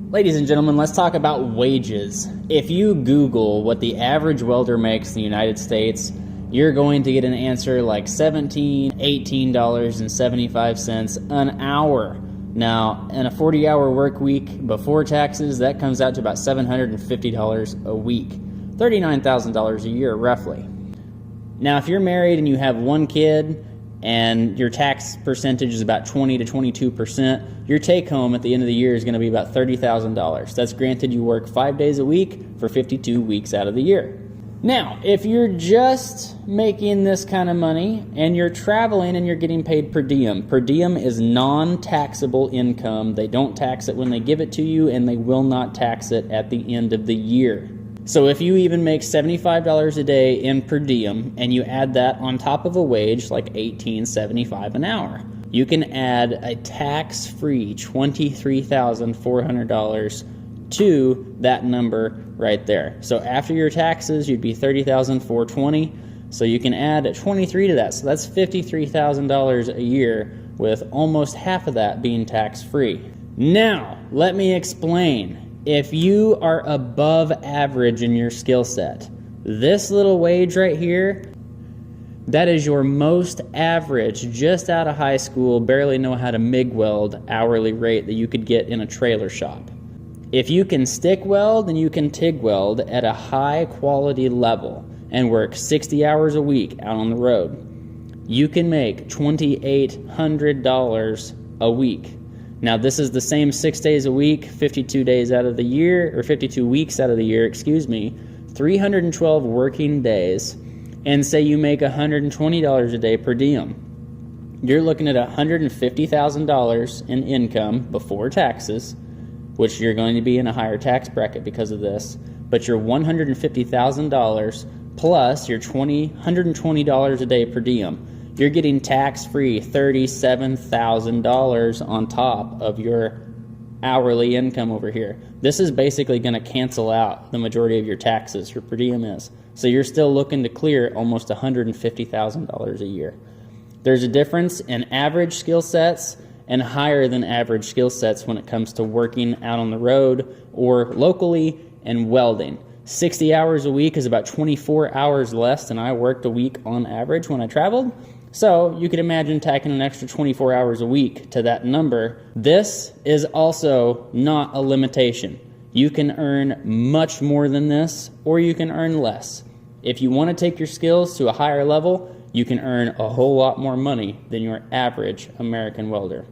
Ladies and gentlemen, let's talk about wages. If you Google what the average welder makes in the United States, you're going to get an answer like $17, $18.75 an hour. Now, in a 40-hour work week before taxes, that comes out to about $750 a week, $39,000 a year roughly. Now, if you're married and you have one kid and your tax percentage is about 20 to 22%, your take home at the end of the year is going to be about $30,000. That's granted you work 5 days a week for 52 weeks out of the year. Now, if you're just making this kind of money and you're traveling and you're getting paid per diem is non-taxable income. They don't tax it when they give it to you, and they will not tax it at the end of the year. So if you even make $75 a day in per diem and you add that on top of a wage like $18.75 an hour, you can add a tax-free $23,400 to that number right there. So after your taxes, you'd be $30,420. So you can add 23 to that. So that's $53,000 a year, with almost half of that being tax-free. Now, let me explain. If you are above average in your skill set, this little wage right here, that is your most average, just out of high school, barely know how to MIG weld hourly rate that you could get in a trailer shop. If you can stick weld and you can TIG weld at a high quality level and work 60 hours a week out on the road, you can make $2,800 a week. Now, this is the same 6 days a week, 52 days out of the year, or 52 weeks out of the year, 312 working days, and say you make $120 a day per diem. You're looking at $150,000 in income before taxes, which you're going to be in a higher tax bracket because of this, but your $150,000 plus your $120 a day per diem. You're getting tax-free $37,000 on top of your hourly income over here. This is basically going to cancel out the majority of your taxes, your per diem is. So you're still looking to clear almost $150,000 a year. There's a difference in average skill sets and higher than average skill sets when it comes to working out on the road or locally and welding. 60 hours a week is about 24 hours less than I worked a week on average when I traveled. So you could imagine tacking an extra 24 hours a week to that number. This is also not a limitation. You can earn much more than this, or you can earn less. If you want to take your skills to a higher level, you can earn a whole lot more money than your average American welder.